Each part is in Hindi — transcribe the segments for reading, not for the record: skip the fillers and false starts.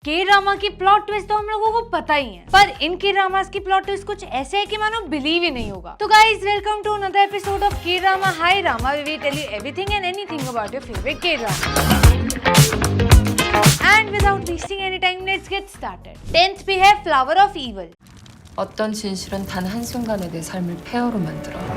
के ड्रामा की प्लॉट ट्विस्ट तो हम लोगों को पता ही है, पर इन के ड्रामास की प्लॉट ट्विस्ट कुछ ऐसे है कि मानो बिलीव ही नहीं होगा। तो guys, welcome to another episode of K drama high drama, we tell you everything and anything about your favourite K drama. And without wasting any time, let's get started. 10th we have Flower of Evil. 어떤 진실은 단 한순간에 내 삶을 폐허로 만들어.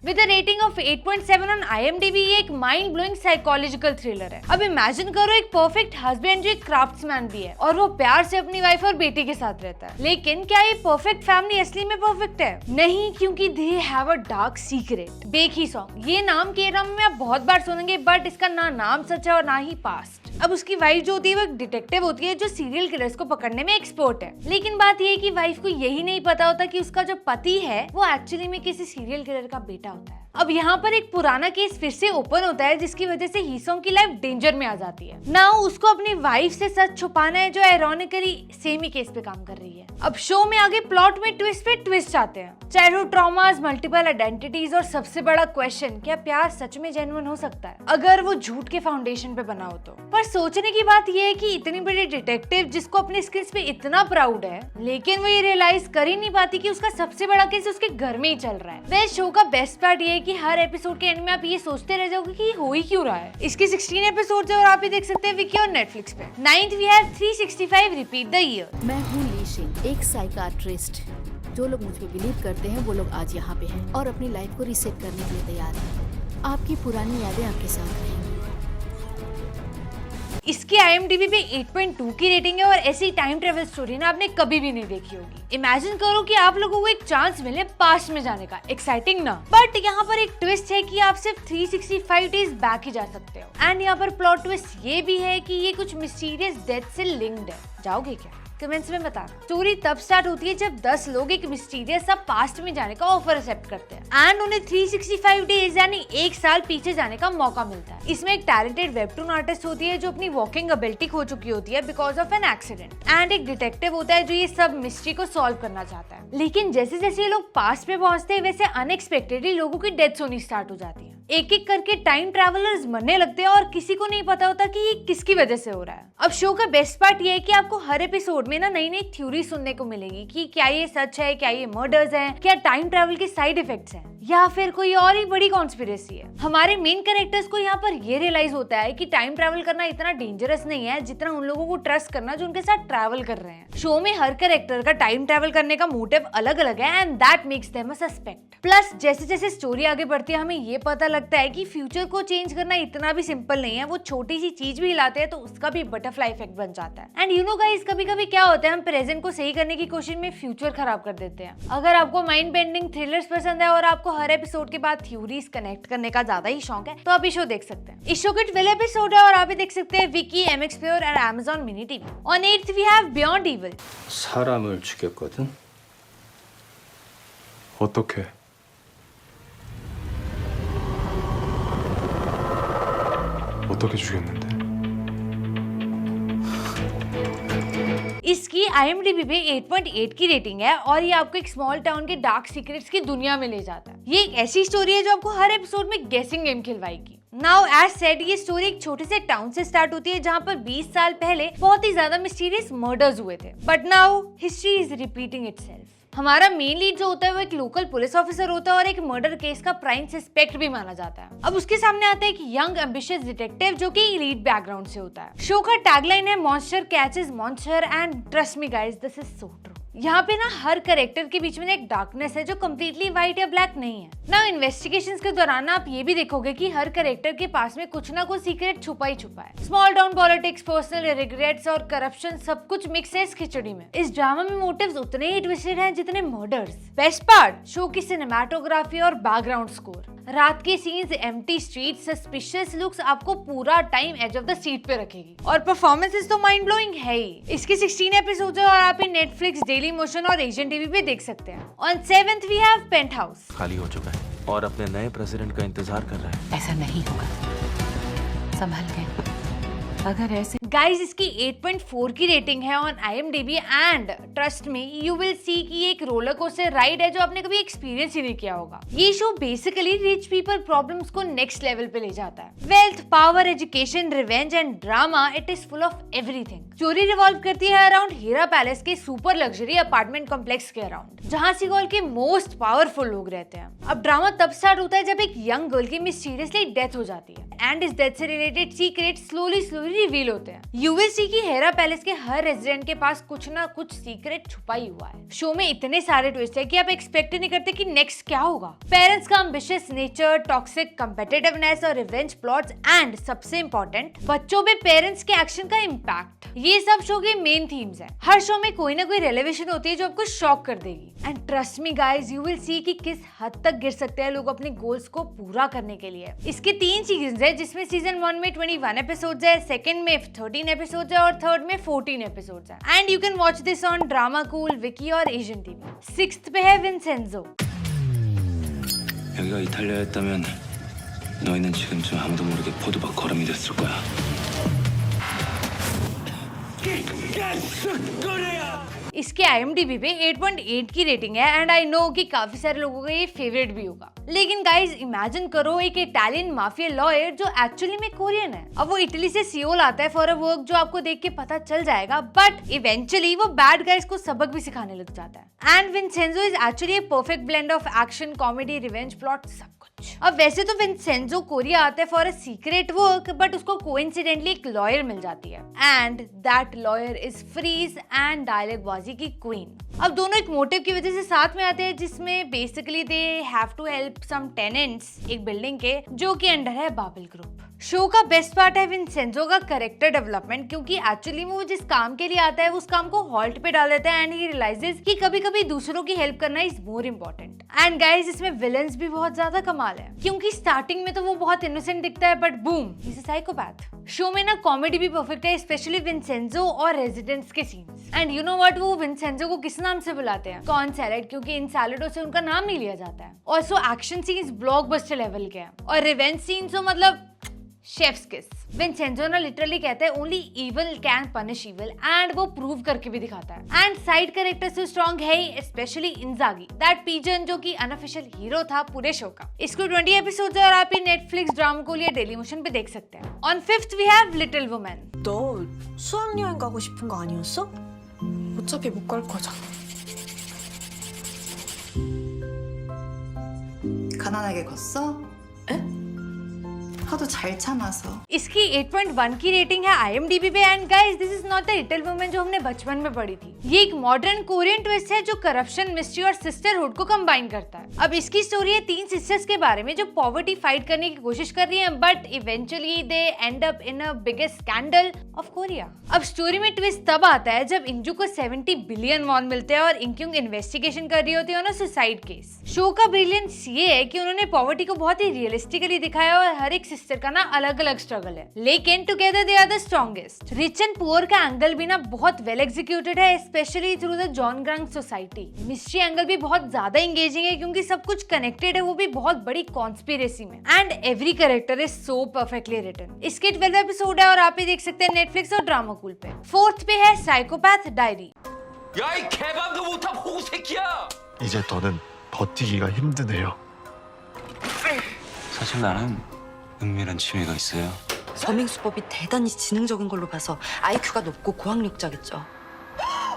With a rating of 8.7 on IMDb, ये एक माइंड ब्लोइंग साइकोलॉजिकल थ्रिलर है। अब इमेजिन करो, एक परफेक्ट हस्बैंड जो एक क्राफ्ट्समैन भी है और वो प्यार से अपनी वाइफ और बेटी के साथ रहता है। लेकिन क्या ये परफेक्ट फैमिली असली में परफेक्ट है? नहीं, क्योंकि they have a dark secret. बेकी सॉन्ग, ये नाम के ड्रामा में आप बहुत बार सुनेंगे, बट इसका ना नाम सच है और ना ही पास्ट। अब उसकी वाइफ जो होती है वो एक डिटेक्टिव होती है जो सीरियल किलर्स को पकड़ने में एक्सपर्ट है। लेकिन बात ये है कि वाइफ को यही नहीं पता होता कि उसका जो पति है वो एक्चुअली में किसी सीरियल किलर का बेटा होता है। अब यहाँ पर एक पुराना केस फिर से ओपन होता है, जिसकी वजह से हीसोंग की लाइफ डेंजर में आ जाती है। नाउ उसको अपनी वाइफ से सच छुपाना है, जो आयरॉनिकली सेम ही केस पे काम कर रही है। अब शो में आगे प्लॉट में ट्विस्ट पे ट्विस्ट आते हैं। चाइल्डहुड ट्रॉमास, मल्टीपल आइडेंटिटीज और सबसे बड़ा क्वेश्चन, क्या प्यार सच में जेन्युइन हो सकता है अगर वो झूठ के फाउंडेशन पे बना हो तो? पर सोचने की बात ये है कि इतनी बड़ी डिटेक्टिव जिसको अपनी स्किल्स पे इतना प्राउड है, लेकिन वो ये रियलाइज कर ही नहीं पाती कि उसका सबसे बड़ा केस उसके घर में ही चल रहा है। वैसे शो का बेस्ट पार्ट ये है कि हर एपिसोड के एंड में आप ये सोचते रह जाओगे कि हो ही क्यों रहा है। इसके 16 एपिसोड है और आप ये देख सकते हैं विकी और नेटफ्लिक्स पे। 9th we have 365 repeat the year. मैं हूँ ली शिंग, एक साइकाट्रिस्ट। जो लोग मुझ पे बिलीव करते हैं वो लोग आज यहाँ पे हैं और अपनी लाइफ को रीसेट करने के लिए तैयार हैं। आपकी पुरानी यादें आपके साथ रहेंगी। इसकी IMDb पे 8.2 की रेटिंग है और ऐसी टाइम ट्रेवल स्टोरी ना आपने कभी भी नहीं देखी होगी। इमेजिन करो कि आप लोगों को एक चांस मिले पास्ट में जाने का, एक्साइटिंग ना? बट यहाँ पर एक ट्विस्ट है कि आप सिर्फ 365 डेज बैक ही जा सकते हो। एंड यहाँ पर प्लॉट ट्विस्ट ये भी है कि ये कुछ मिस्टीरियस डेथ से लिंक्ड है। जाओगे क्या? कमेंट्स में बताना। स्टोरी तब स्टार्ट होती है जब 10 लोग एक मिस्टीरियस सा पास्ट में जाने का ऑफर एक्सेप्ट करते हैं एंड उन्हें 365 डेज यानी 1 साल पीछे जाने का मौका मिलता है। इसमें एक टैलेंटेड वेबटून आर्टिस्ट होती है जो अपनी वॉकिंग एबिलिटी खो चुकी होती है because of an accident, and एक डिटेक्टिव होता है जो ये सब मिस्ट्री को सॉल्व करना चाहता है। लेकिन जैसे जैसे ये लोग पास्ट में पहुंचते हैं वैसे अनएक्सपेक्टेडली लोगों की डेथ्स होनी स्टार्ट हो जाती है। एक एक करके टाइम ट्रैवलर्स मरने लगते हैं और किसी को नहीं पता होता कि ये किसकी वजह से हो रहा है। अब शो का बेस्ट पार्ट ये है कि आपको हर एपिसोड में ना नई नई थ्योरी सुनने को मिलेगी कि क्या ये सच है, क्या ये मर्डर्स हैं, क्या टाइम ट्रैवल के साइड इफेक्ट्स हैं, या फिर कोई और ही बड़ी कॉन्स्पिरेसी है। हमारे मेन कैरेक्टर्स को यहाँ पर ये रियलाइज होता है कि टाइम ट्रैवल करना इतना डेंजरस नहीं है जितना उन लोगों को ट्रस्ट करना जो उनके साथ ट्रैवल कर रहे हैं। शो में हर कैरेक्टर का टाइम ट्रैवल करने का मोटिव अलग अलग है and that makes them a suspect. Plus जैसे जैसे स्टोरी आगे बढ़ती है हमें ये पता लगता है कि फ्यूचर को चेंज करना इतना भी सिंपल नहीं है। वो छोटी सी चीज भी हिलाते हैं तो उसका भी बटरफ्लाई इफेक्ट बन जाता है। एंड यू नो गाइस, कभी कभी क्या होता है, हम प्रेजेंट को सही करने की कोशिश में फ्यूचर खराब कर देते हैं। अगर आपको माइंड बेंडिंग थ्रिलर्स पसंद है और आपको हर एपिसोड के बाद थ्योरीज कनेक्ट करने का ज्यादा ही शौक है तो आप ये शो देख सकते हैं। इस शो के 12 एपिसोड है और आप ये देख सकते हैं विकी, MX Player और Amazon Mini TV। On 8th we have Beyond Evil। 사람을 죽였거든? 어떻게? 어떻게 죽였는데? इसकी IMDb पे 8.8 की रेटिंग है और ये आपको एक स्मॉल टाउन के डार्क सीक्रेट्स की दुनिया में ले जाता है। ये एक ऐसी स्टोरी है जो आपको हर एपिसोड में गेसिंग गेम खिलवाएगी। नाउ एज सेड, ये स्टोरी एक छोटे से टाउन से स्टार्ट होती है जहाँ पर 20 साल पहले बहुत ही ज्यादा मिस्टीरियस मर्डर्स हुए थे। But now history is repeating itself. हमारा मेन लीड जो होता है वो एक लोकल पुलिस ऑफिसर होता है और एक मर्डर केस का प्राइम सस्पेक्ट भी माना जाता है। अब उसके सामने आता है एक यंग एम्बिशियस डिटेक्टिव जो कि एलीट बैकग्राउंड से होता है। शो का टैगलाइन है monster catches monster and trust me guys, this is so true. यहाँ पे ना हर कैरेक्टर के बीच में एक डार्कनेस है जो कम्प्लीटली व्हाइट या ब्लैक नहीं है। ना इन्वेस्टिगेशंस के दौरान आप ये भी देखोगे कि हर कैरेक्टर के पास में कुछ ना कुछ सीक्रेट छुपा ही छुपा है। Small town politics, personal regrets और करप्शन सब कुछ मिक्स है इस खिचड़ी में। इस ड्रामा में मोटिव्स उतने ही ट्विस्टेड हैं जितने मर्डर्स। बेस्ट पार्ट, शो की सिनेमेटोग्राफी और बैकग्राउंड स्कोर। रात के scenes, empty street, suspicious looks आपको पूरा time edge of the seat पे रखेगी और परफॉर्मेंसेस तो माइंड ब्लोइंग है ही। इसके 16 एपिसोड है और आप नेटफ्लिक्स, डेली मोशन और एशियन टीवी पे देख सकते हैं। On 7th we have Penthouse. खाली हो चुका है और अपने नए प्रेसिडेंट का इंतजार कर रहा है। ऐसा नहीं होगा, संभल के। अगर ऐसे गाइस इसकी 8.4 की रेटिंग है on IMDb and trust me you will see कि ये एक रोलर कोस्टर राइड है जो आपने कभी एक्सपीरियंस ही नहीं किया होगा। ये show basically rich people problems को नेक्स्ट लेवल पे ले जाता है। Wealth, power, education, revenge and drama, it is full of everything. Story revolve करती है अराउंड हीरा पैलेस के सुपर लग्जरी अपार्टमेंट कॉम्प्लेक्स के अराउंड, जहाँ सिगोल के मोस्ट पावरफुल लोग रहते हैं। अब ड्रामा तब स्टार्ट होता है जब एक यंग गर्ल की मिस्टीरियसली डेथ हो जाती है एंड इस डेथ से रिलेटेड सीक्रेट स्लोली रिवील होते हैं। यू विल सी कि हीरा पैलेस के हर रेजिडेंट के पास कुछ ना कुछ सीक्रेट छुपा ही हुआ है। शो में इतने सारे ट्विस्ट है कि आप एक्सपेक्ट ही नहीं करते कि नेक्स्ट क्या होगा। पेरेंट्स का एम्बिशियस नेचर, टॉक्सिक कम्पिटिटिवनेस और रिवेंज प्लॉट्स एंड सबसे इंपॉर्टेंट बच्चों पे पेरेंट्स के एक्शन का इम्पैक्ट, ये सब शो के मेन थीम्स हैं। हर शो में कोई ना कोई रेलेवेशन होती है जो आपको शॉक कर देगी and trust me guys you will see कि किस हद तक गिर सकते हैं लोग अपने गोल्स को पूरा करने के लिए। इसके 3 सीजन है जिसमें सीजन 1 में 21 एपिसोड्स है, सेकंड में 13 एपिसोड्स है और थर्ड में 14 एपिसोड्स है and you can watch this on drama cool, Vicky और एशियन टीवी। 6th पे है विंसेंजो। 여기가 이탈리아였다면 너희는 지금쯤 아무도 모르게 포도밭 거름이 됐을 거야. इसके IMDb पे 8.8 की रेटिंग है एंड आई नो कि काफी सारे लोगों का ये फेवरेट भी होगा। लेकिन गाइज इमेजिन करो एक इटालियन माफिया लॉयर जो एक्चुअली में कोरियन है। अब वो इटली से सियोल आता है फॉर अ वर्क जो आपको देख के पता चल जाएगा, बट इवेंचुअली वो बैड गाइज को सबक भी सिखाने लग जाता है। And Vincenzo is actually a perfect blend of action, comedy, revenge plot, सब कुछ। अब वैसे तो विंसेंजो कोरिया आता है for a secret work, but उसको कोइंसिडेंटली एक लॉयर मिल जाती है and that lawyer is freeze and डायलॉगबाजी की क्वीन। अब दोनों एक मोटिव की वजह से साथ में आते हैं जिसमें basically they have to help some tenants एक बिल्डिंग के जो कि अंडर है बाबिल ग्रुप। शो का बेस्ट पार्ट है विंसेंजो का कैरेक्टर डेवलपमेंट, क्योंकि एक्चुअली में वो जिस काम के लिए आता है उस काम को हॉल्ट पे डाल देता है एंड ही रियलाइजेस कि कभी कभी दूसरों की हेल्प करना is more important. And guys इसमें विलन्स भी बहुत ज्यादा कमाल है, क्योंकि स्टार्टिंग में तो वो बहुत इनोसेंट दिखता है but boom he is a psychopath. Show में ना कॉमेडी भी परफेक्ट है, स्पेशली विंसेंजो और रेजिडेंट्स के scenes. And you know what, वो विंसेंजो को किस नाम से बुलाते हैं? कॉर्न सैलेड, क्योंकि इन सैलेडों से उनका नाम नहीं लिया जाता है। Also action scenes blockbuster level के हैं और रिवेंज सीन्स तो मतलब शेफ्स किस। विंसेंजो ना लिटरली कहता है only evil can punish evil and वो प्रूव करके भी दिखाता है। एंड साइड कैरेक्टर्स तो स्ट्रॉन्ग है ही, स्पेशली इंजागी दैट पिजन जो कि अनऑफिशियल हीरो था पूरे शो का। इसको 20 एपिसोड्स और आप ये नेटफ्लिक्स ड्रामा को लिए डेली मोशन पे देख सकते हैं। On 5th we have little women. 너 수학여행 가고 싶은 거 아니었어? 어차피 못 갈 거잖아. 가난하게 컸어? 에? 하도 잘 참아서. इसकी 8.1 की रेटिंग है IMDb पे and guys this is not the little women जो हमने बचपन में पढ़ी थी। ये एक मॉडर्न कोरियन ट्विस्ट है जो करप्शन, मिस्ट्री और सिस्टरहुड को कंबाइन करता है। अब इसकी स्टोरी है 3 सिस्टर्स के बारे में जो पॉवर्टी फाइट करने की कोशिश कर रही हैं but eventually they and up in a biggest scandal of Korea. अब स्टोरी में ट्विस्ट तब आता है जब इंजू को 70 बिलियन वॉन मिलते हैं और इंक्यूंग इन्वेस्टिगेशन कर रही होती है on a suicide case. Show का ब्रिलियंस ये है कि उन्होंने पॉवर्टी को बहुत ही रियलिस्टिकली दिखाया और हर एक सिस्टर का ना अलग अलग स्ट्रगल है, लेकिन together they are the strongest. Rich and poor का एंगल भी ना बहुत वेल एग्जीक्यूटेड है, स्पेशली थ्रू द जॉन ग्रंग सोसाइटी। मिस्ट्री एंगल भी बहुत ज्यादा एंगेजिंग है क्योंकि सब कुछ कनेक्टेड है, वो भी बहुत बड़ी कॉन्स्पिरेसी में। And every character is so perfectly written. इसके 12 एपिसोड है और आप ये देख सकते हैं नेटफ्लिक्स और ड्रामा कूल पे। 4th पे है साइकोपैथ डायरी। 야, 이 개방도 못한 호구 새끼야! 이제 더는 버티기가 힘드네요. 사실 나는 은밀한 취미가 있어요. 서민수법이 대단히 지능적인 걸로 봐서 IQ가 높고 고학력자겠죠.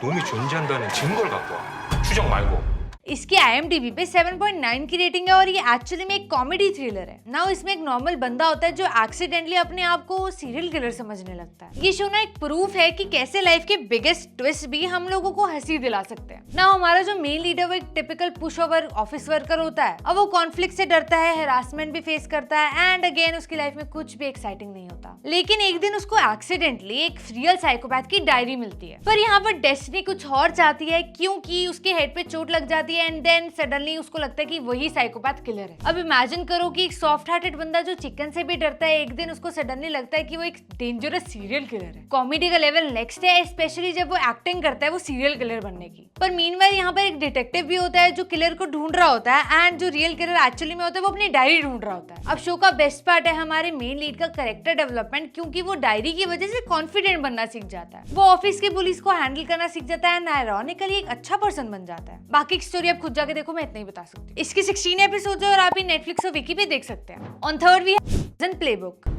놈이 존재한다는 증거를 갖고 와. 추정 말고. इसकी IMDb पे 7.9 की रेटिंग है और ये एक्चुअली में एक कॉमेडी थ्रिलर है। नाउ इसमें एक नॉर्मल बंदा होता है जो एक्सीडेंटली अपने आप को सीरियल किलर समझने लगता है। ये शो ना एक प्रूफ है कि कैसे लाइफ के बिगेस्ट ट्विस्ट भी हम लोगों को हंसी दिला सकते हैं। ना हमारा जो मेन लीडर वो एक typical push over office worker होता है। अब वो कॉन्फ्लिक्ट से डरता है, हैरासमेंट भी फेस करता है एंड अगेन उसकी लाइफ में कुछ भी एक्साइटिंग नहीं होता। लेकिन एक दिन उसको एक्सीडेंटली एक रियल साइकोपैथ की डायरी मिलती है, पर यहाँ पर डेस्टिनी कुछ और चाहती है क्योंकि उसके हेड पे चोट लग जाती है है एंड देन सडनली उसको लगता है कि वही साइकोपैथ किलर है। अब इमेजिन करो कि एक सॉफ्ट हार्टेड बंदा जो चिकन से भी डरता है, एक दिन उसको सडनली लगता है कि वो एक डेंजरस सीरियल किलर है। कॉमेडी का लेवल नेक्स्ट है, स्पेशली जब वो एक्टिंग करता है वो सीरियल किलर बनने की। पर मीनवाइल यहाँ पर एक डिटेक्टिव भी होता है जो किलर को ढूंढ रहा होता है एंड जो रियल किलर एक्चुअली में होता है वो अपनी डायरी ढूंढ रहा होता है। अब शो का बेस्ट पार्ट है हमारे मेन लीड का कैरेक्टर डेवलपमेंट, क्योंकि वो डायरी की वजह से कॉन्फिडेंट बनना सीख जाता है, वो ऑफिस की पुलिस को हैंडल करना सीख जाता है एंड आयरॉनिकली एक अच्छा पर्सन बन जाता है। बाकी की स्टोरी आप खुद जाके देखो, मैं इतना ही बता सकती हूँ। इसकी 16 एपिसोड है और आप ही नेटफ्लिक्स और विकी पे देख सकते हैं। On third we have Playbook.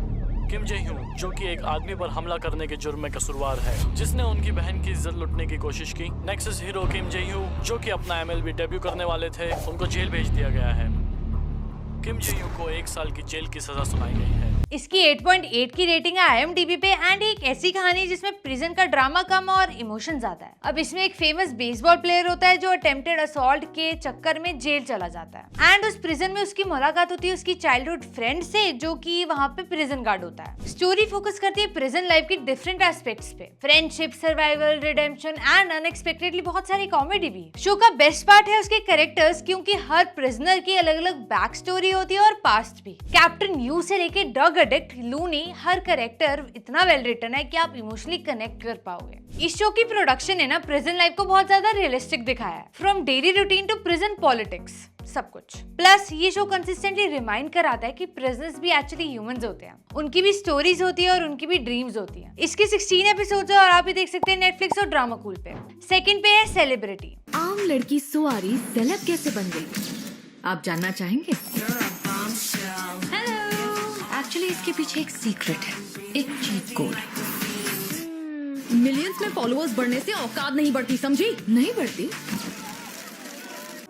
Kim Je Hyun जो कि एक आदमी पर हमला करने के जुर्म में कसूरवार है, जिसने उनकी बहन की इज्जत लुटने की कोशिश की। नेक्सस हीरो किम जे ह्यू जो कि अपना MLB डेब्यू करने वाले थे, उनको जेल भेज दिया गया है। किम जे ह्यू को 1 साल की जेल की सजा सुनाई गई है। इसकी 8.8 की रेटिंग है IMDb पे एंड एक ऐसी कहानी जिसमें प्रिजन का ड्रामा कम और इमोशन ज्यादा है। अब इसमें एक फेमस बेसबॉल प्लेयर होता है जो अटेम्प्टेड असॉल्ट के चक्कर में जेल चला जाता है एंड उस प्रिजन में उसकी मुलाकात होती है उसकी चाइल्डहुड फ्रेंड से जो कि वहाँ पे प्रिजन गार्ड होता है। स्टोरी फोकस करती है प्रिजन लाइफ की डिफरेंट एस्पेक्ट्स पे, friendship, survival, redemption and unexpectedly बहुत सारी कॉमेडी भी। शो का बेस्ट पार्ट है उसके कैरेक्टर्स, क्योंकि हर प्रिजनर की अलग अलग बैक स्टोरी होती है और पास्ट भी। कैप्टन यू से लेके ड्रग एडिक्ट लूनी, हर कैरेक्टर इतना वेल रिटन है कि आप इमोशनली कनेक्ट कर पाओगे। इस शो की प्रोडक्शन ने ना प्रिजन लाइफ को बहुत ज्यादा रियलिस्टिक दिखाया है, from daily routine to prison politics, सब कुछ। प्लस ये शो कंसिस्टेंटली रिमाइंड कराता है कि प्रिजनर्स भी एक्चुअली ह्यूमंस होते हैं, उनकी भी स्टोरीज होती है और उनकी भी ड्रीम्स होती हैं। इसके 16 एपिसोड्स है और आप भी देख सकते हैं नेटफ्लिक्स और ड्रामा कूल पे। सेकंड पे है सेलिब्रिटी। आम लड़की सुआरी सेलेब कैसे बन गई, आप जानना चाहेंगे? एक्चुअली इसके पीछे एक सीक्रेट है, एक चीट कोड। मिलियंस में फॉलोअर्स बढ़ने से औकात नहीं बढ़ती, समझी? नहीं बढ़ती।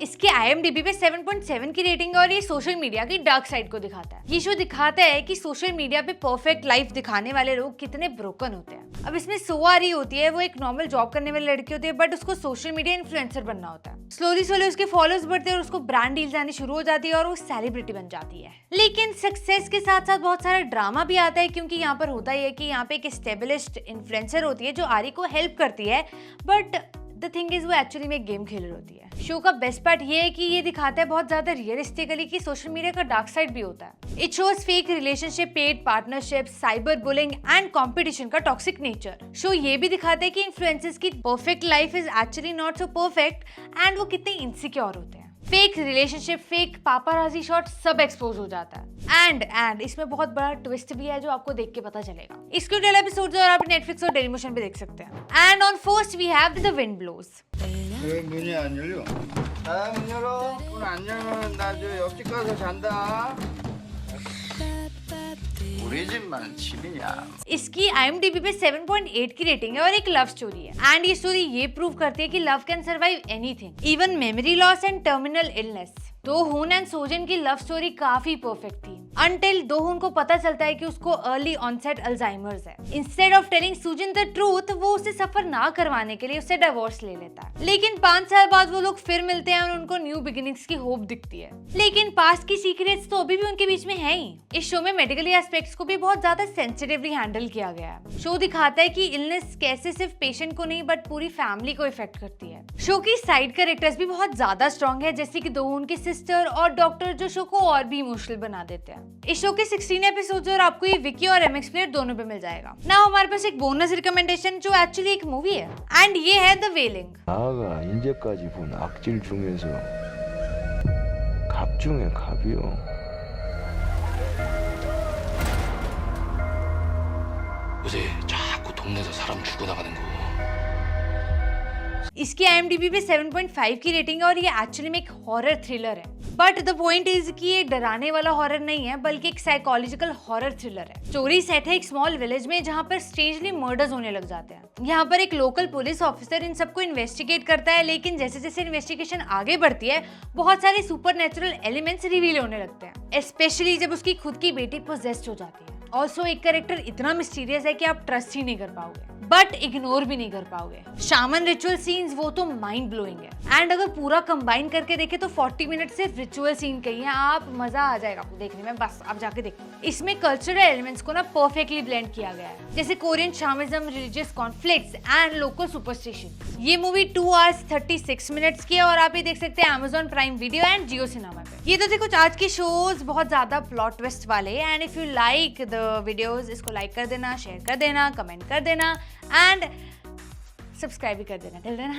इसकी IMDb पे 7.7 की रेटिंग है और ये सोशल मीडिया की डार्क साइड को दिखाता है। ये शो दिखाता है कि सोशल मीडिया पे परफेक्ट लाइफ दिखाने वाले लोग कितने ब्रोकन होते हैं। अब इसमें सोआरी होती है, वो एक नॉर्मल जॉब करने वाली लड़की होती है बट उसको सोशल मीडिया इन्फ्लुएंसर बनना होता है। स्लोली उसके फॉलोअर्स बढ़ते हैं और उसको ब्रांड डील्स आनी शुरू हो जाती है और वो सेलिब्रिटी बन जाती है। लेकिन सक्सेस के साथ साथ बहुत सारा ड्रामा भी आता है, क्योंकि यहाँ पर होता ही है कि यहाँ पे एक एस्टेब्लिश्ड इन्फ्लुएंसर होती है जो आरी को हेल्प करती है, बट द थिंग इज वो एक्चुअली में गेम खेलर होती है। शो का बेस्ट पार्ट ये है कि ये दिखाता है बहुत ज्यादा रियलिस्टिकली कि सोशल मीडिया का डार्क साइड भी होता है। It shows fake relationship, paid partnership, cyber bullying and competition का टॉक्सिक नेचर। शो ये भी दिखाता है कि इन्फ्लुएंसर्स की perfect life is actually not so perfect and वो कितने इनसिक्योर होते हैं। फेक रिलेशनशिप, फेक पापाराजी शॉट सब एक्सपोज हो जाता है एंड इसमें बहुत बड़ा ट्विस्ट भी है जो आपको देख के पता चलेगा। इसके 12 एपिसोड्स और आप नेटफ्लिक्स और डेली मोशन पे देख सकते हैं। And on first we have the wind blows. 왜 문이 안 열려? 문 열어. 문 안 열면 나 저 옆집 가서 잔다. 우리 집만 집이냐? इसकी IMDb पे 7.8 की रेटिंग है और एक लव स्टोरी है एंड ये स्टोरी ये प्रूव करती है कि love can survive anything, even memory loss and terminal illness. Dohoon and Sujin की लव स्टोरी काफी परफेक्ट थी अनटिल दोहून को पता चलता है कि उसको अर्ली ऑनसेट अल्जाइमर्स है। Instead of telling Sujin the truth, वो उसे सफर ना करवाने के लिए उससे डिवोर्स ले लेता है। लेकिन 5 साल बाद वो लोग फिर मिलते हैं और उनको न्यू बिगिनिंग्स की होप दिखती है। लेकिन पास्ट की सीक्रेट्स तो अभी भी उनके बीच में है ही। इस शो में मेडिकल एस्पेक्ट्स को भी बहुत ज्यादा सेंसिटिवली हैंडल किया गया है। शो दिखाता है कि इलनेस कैसे सिर्फ पेशेंट को नहीं बट पूरी फैमिली को इफेक्ट करती है। शो की साइड कैरेक्टर्स भी बहुत ज्यादा स्ट्रॉन्ग है, जैसे कि दोहून की सिस्टर और डॉक्टर, जो शो को और भी इमोशनल बना देते हैं। इस शो के 16 एपिसोड्स और आपको ये विकी और MX प्लेयर दोनों पे मिल जाएगा। नाउ हमारे पास एक बोनस रिकमेंडेशन जो एक्चुअली एक मूवी है एंड ये है द वेलिंग। 나가 이제까지 본 악질 중에서 갑 중에 갑이요. 요새 자꾸 동네에서 사람 죽어나가는 거. इसकी IMDb पे 7.5 की रेटिंग है और ये एक्चुअली में एक हॉरर थ्रिलर है। बट द पॉइंट इज कि ये डराने वाला हॉरर नहीं है बल्कि एक साइकोलॉजिकल हॉरर थ्रिलर है। स्टोरी सेट है एक स्मॉल विलेज में जहाँ पर स्ट्रेंजली मर्डर्स होने लग जाते हैं। यहाँ पर एक लोकल पुलिस ऑफिसर इन सबको इन्वेस्टिगेट करता है, लेकिन जैसे जैसे इन्वेस्टिगेशन आगे बढ़ती है बहुत सारे सुपरनैचुरल एलिमेंट्स रिवील होने लगते हैं, स्पेशली जब उसकी खुद की बेटी पोजेस्ड हो जाती है। ऑल्सो एक कैरेक्टर इतना मिस्टीरियस है कि आप ट्रस्ट ही नहीं कर पाओगे, बट इग्नोर भी नहीं कर पाओगे। शामन रिचुअल सीन्स वो तो माइंड ब्लोइंग है। एंड अगर पूरा कंबाइन करके देखे तो 40 मिनट सिर्फ रिचुअल सीन के ही हैं, आप मजा आ जाएगा आपको देखने में, बस आप जाके देखो। इसमें कल्चरल एलिमेंट्स को ना परफेक्टली ब्लेंड किया गया है, जैसे Korean shamanism, religious conflicts and local superstition. ये मूवी 2 hours 36 मिनट्स की है और आप ये देख सकते हैं Amazon Prime Video and Jio Cinema पे। ये तो थे कुछ आज के शोज, बहुत ज्यादा प्लॉट ट्विस्ट वाले। And if you like the videos, इसको लाइक कर देना, शेयर कर देना, कमेंट कर देना एंड सब्सक्राइब भी कर देना। Till then,